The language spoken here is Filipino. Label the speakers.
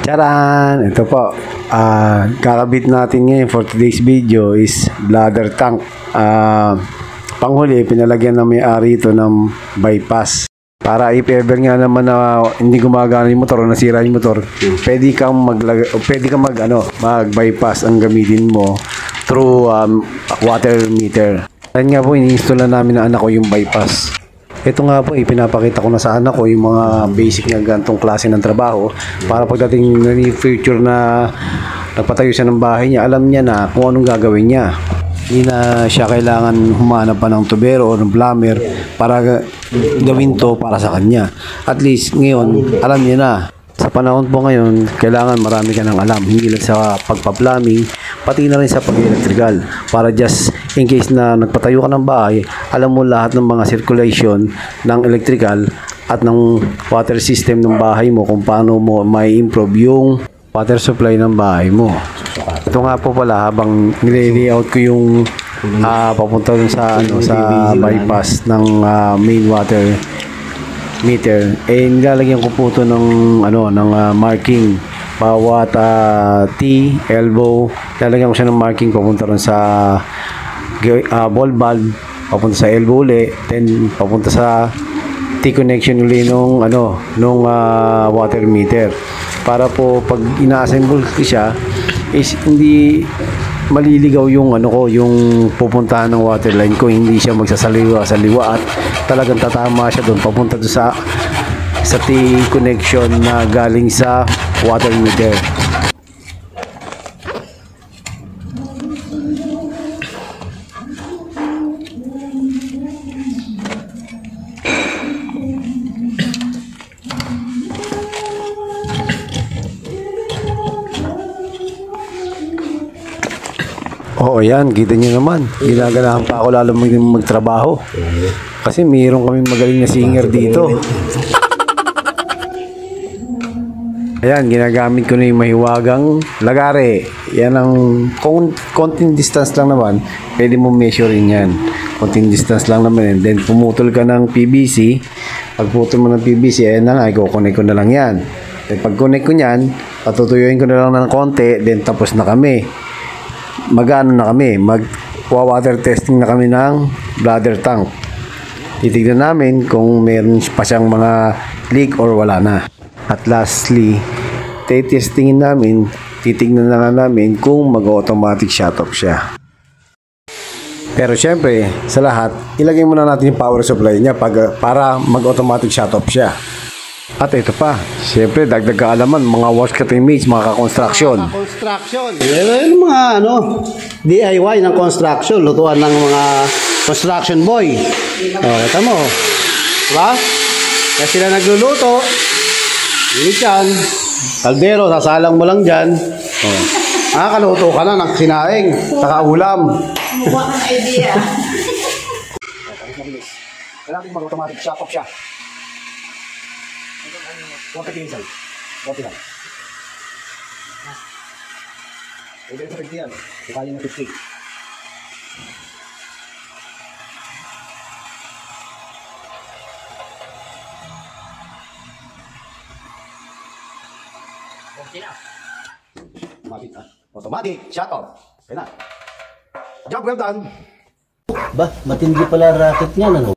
Speaker 1: Charan! Ito po. Kakabit natin ngayon for today's video is bladder tank. Panghuli, pinalagyan na may-ari ito ng bypass. Para if ever nga naman na hindi gumagana yung motor o nasira yung motor, pwede kang mag-bypass ang gamitin mo through water meter. Ayun nga po, ini-install na namin ng anak ko yung bypass. Ito nga po, ipinapakita ko na sa anak ko yung mga basic na gantong klase ng trabaho para pagdating na future na nagpatayo siya ng bahay niya, alam niya na kung anong gagawin niya. Hindi na siya kailangan humanap pa ng tubero o ng plumber para gawin to para sa kanya. At least ngayon, alam niya na. Sa panahon po ngayon, kailangan marami ka ng alam. Hindi lang sa pagpa-plumbing, pati na rin sa pag-electrical. Para just in case na nagpatayo ka ng bahay, alam mo lahat ng mga circulation ng electrical at ng water system ng bahay mo kung paano mo may improve yung water supply ng bahay mo. Ito nga po pala, habang nile-layout ko yung papunta dun sa bypass ng main water meter, nilalagyan ko po ito ng marking bawat T, elbow, nilalagyan ko siya ng marking papunta rin sa ball valve, papunta sa elbow uli, then papunta sa T connection uli nung water meter, para po pag ina-assemble ko siya is hindi maliligaw yung yung pupuntahan ng water line ko, hindi siya magsasaliwa at talagang tatama siya doon papunta doon sa T connection na galing sa water meter. Oo, yan. Kita nyo naman. Ginaganahan pa ako lalo magtrabaho. Kasi mayroon kami magaling na singer dito. Ayan, ginagamit ko na yung mahiwagang lagare. Yan ang, konting distance lang naman, pwede mo measurein yan. Konting distance lang naman. And then, pumutol ka ng PVC. Pag putol mo ng PVC, ayan na nga, i-connect ko na lang yan. Then, pag connect ko yan, patutuyuin ko na lang ng konti, then tapos na kami. Mag-water testing na kami ng bladder tank. Titignan namin kung meron pa siyang mga leak or wala na. At lastly, titignan na nga namin kung mag-automatic shut off siya. Pero syempre, sa lahat, ilagay muna natin yung power supply niya para mag-automatic shut off siya. At ito pa, siyempre dagdag kaalaman, mga workshop mates, mga ka-construction. Yung mga DIY ng construction, lutuan ng mga construction boy. Kita mo, diba? Kaya sila nagluluto, init yan, kaldero, sasalang mo lang dyan. Nakakaluto ka na ng sinaing, saka ulam.
Speaker 2: Mukha kang idea.
Speaker 1: Kailangan mag-automatic shut off siya. Konti kinisal. Konti lang. Pwede rin sa 50 yan. Kaya ng 50.
Speaker 2: Okay na.
Speaker 1: Automatic shut off. Kaya na. Job well done.
Speaker 3: Ba, matindi pala racket niya, ano?